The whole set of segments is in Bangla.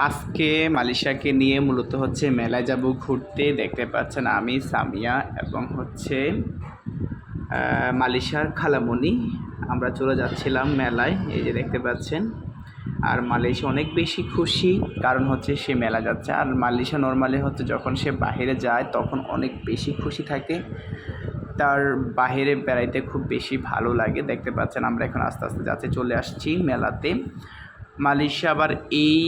আজকে মালয়েশিয়াকে নিয়ে মূলত হচ্ছে মেলায় যাব ঘুরতে। দেখতে পাচ্ছেন আমি, সামিয়া এবং হচ্ছে মালয়েশিয়ার খালামণি আমরা চলে যাচ্ছিলাম মেলায়। এই যে দেখতে পাচ্ছেন। আর মালয়েশিয়া অনেক বেশি খুশি, কারণ হচ্ছে সে মেলা যাচ্ছে। আর মালয়েশিয়া নর্মালি হচ্ছে যখন সে বাইরে যায় তখন অনেক বেশি খুশি থাকে, তার বাইরে বেড়াইতে খুব বেশি ভালো লাগে। দেখতে পাচ্ছেন আমরা এখন আস্তে আস্তে যাচ্ছি, চলে আসছি মেলাতে। মালয়েশিয়া আবার এই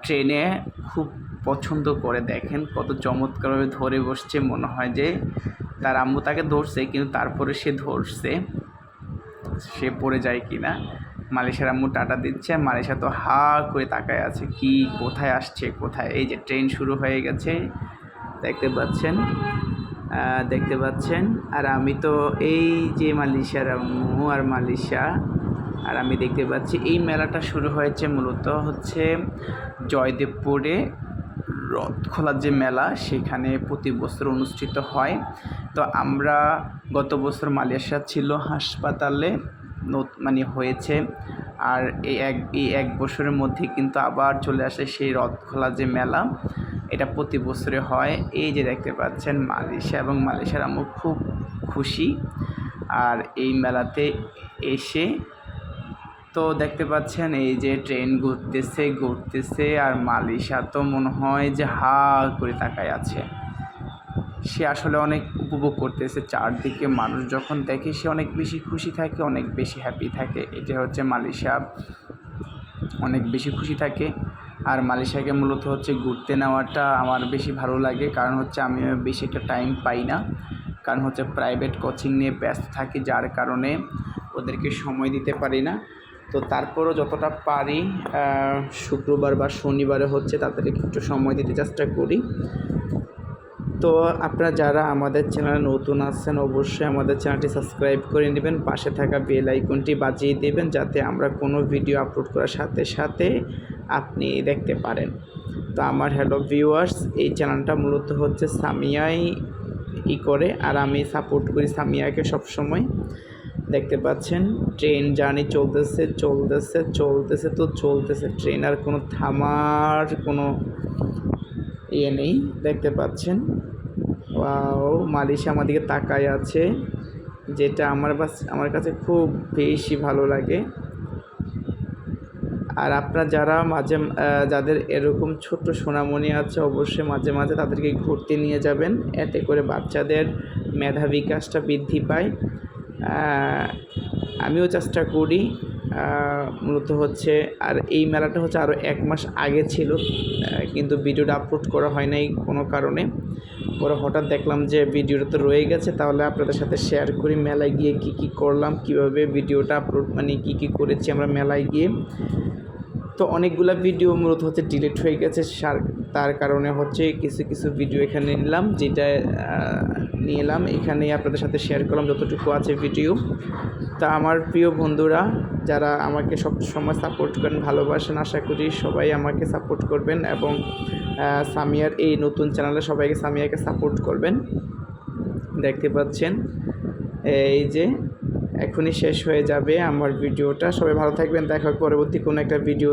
ট্রেনে খুব পছন্দ করে, দেখেন কত চমৎকারভাবে ধরে বসছে। মনে হয় যে তার আম্মু তাকে ধরছে, কিন্তু তারপরে সে ধরছে, সে পড়ে যায় কি না। মালয়েশিয়ার আম্মু টাটা দিচ্ছে, মালয়েশিয়া তো হা করে তাকায় আছে, কি কোথায় আসছে কোথায়। এই যে ট্রেন শুরু হয়ে গেছে, দেখতে পাচ্ছেন দেখতে পাচ্ছেন। আর আমি তো এই যে মালয়েশিয়ার আম্মু আর মালয়েশিয়া, আর আমি দেখতে পাচ্ছি এই মেলাটা শুরু হয়েছে মূলত হচ্ছে জয়দেবপুরে রথ খোলার যে মেলা, সেখানে প্রতি বছর অনুষ্ঠিত হয়। তো আমরা গত বছর মালয়েশিয়া ছিল হাসপাতালে মানে হয়েছে, আর এই এক বছরের মধ্যে কিন্তু আবার চলে আসে সেই রথ খোলা যে মেলা, এটা প্রতি বছরে হয়। এই যে দেখতে পাচ্ছেন মালয়েশিয়া এবং মালয়েশিয়ার আম্মু খুব খুশি আর এই মেলাতে এসে। তো দেখতে পাচ্ছেন এই যে ট্রেন ঘুরতেছে আর মালয়েশিয়া তো মনে হয় যে হা করে তাকায় আছে। সে আসলে অনেক উপভোগ করতেছে চারদিকে মানুষ যখন দেখে, সে অনেক বেশি খুশি থাকে, অনেক বেশি হ্যাপি থাকে। এটা হচ্ছে মালয়েশিয়া, অনেক বেশি খুশি থাকে। আর মালয়েশিয়াকে মূলত হচ্ছে ঘুরতে নেওয়াটা আমার বেশি ভালো লাগে, কারণ হচ্ছে আমি বেশি একটা টাইম পাই না, কারণ হচ্ছে প্রাইভেট কোচিং নিয়ে ব্যস্ত থাকি, যার কারণে ওদেরকে সময় দিতে পারি না। তো তারপরও যতটা পারি শুক্রবার বা শনিবারে হচ্ছে তাদেরকে একটু সময় দিতে চেষ্টা করি। তো আপনারা যারা আমাদের চ্যানেলে নতুন আছেন অবশ্যই আমাদের চ্যানেলটি সাবস্ক্রাইব করে নেবেন, পাশে থাকা বেল আইকনটি বাজিয়ে দেবেন, যাতে আমরা কোনো ভিডিও আপলোড করার সাথে সাথে আপনি দেখতে পারেন। তো আমার হ্যালো ভিউয়ার্স, এই চ্যানেলটা মূলত হচ্ছে সামিয়াই করে, আর আমি সাপোর্ট করি সামিয়াকে সবসময়। দেখতে পাচ্ছেন ট্রেন জার্নি চলতেছে, ট্রেন আর কোনো থামার কোনো ইয়ে নেই। দেখতে পাচ্ছেন ওয়াও, মালয়েশিয়া আমার দিকে তাকায় আছে, যেটা আমার কাছে খুব বেশি ভালো লাগে। আর আপনারা যারা যাদের এরকম ছোট্ট সোনামণি আছে, অবশ্যই মাঝে মাঝে তাদেরকে ঘুরতে নিয়ে যাবেন, এতে করে বাচ্চাদের মেধা বিকাশটা বৃদ্ধি পায়। আমিও চেষ্টা করি মূলত হচ্ছে। আর এই মেলাটা হচ্ছে আরও 1 মাস আগে ছিল, কিন্তু ভিডিওটা আপলোড করা হয় নাই কোনো কারণে। পরে হঠাৎ দেখলাম যে ভিডিওটা তো রয়ে গেছে, তাহলে আপনাদের সাথে শেয়ার করি মেলায় গিয়ে কী কী করলাম, কীভাবে ভিডিওটা আপলোড মানে কী কী করেছি আমরা মেলায় গিয়ে। তো অনেকগুলো ভিডিও মূলত হচ্ছে ডিলিট হয়ে গেছে, তার কারণে হচ্ছে কিছু ভিডিও এখানে নিলাম, যেটা নিয়ে এলাম এখানেই আপনাদের সাথে শেয়ার করলাম যতটুকু আছে ভিডিও। তা আমার প্রিয় বন্ধুরা যারা আমাকে সব সময় সাপোর্ট করেন, ভালোবাসেন, আশা করি সবাই আমাকে সাপোর্ট করবেন এবং সামিয়ার এই নতুন চ্যানেলে সবাইকে সামিয়াকে সাপোর্ট করবেন। দেখতে পাচ্ছেন এই যে এখনই শেষ হয়ে যাবে আমার ভিডিওটা। সবাই ভালো থাকবেন, দেখা হবে পরবর্তী কোনো একটা ভিডিও।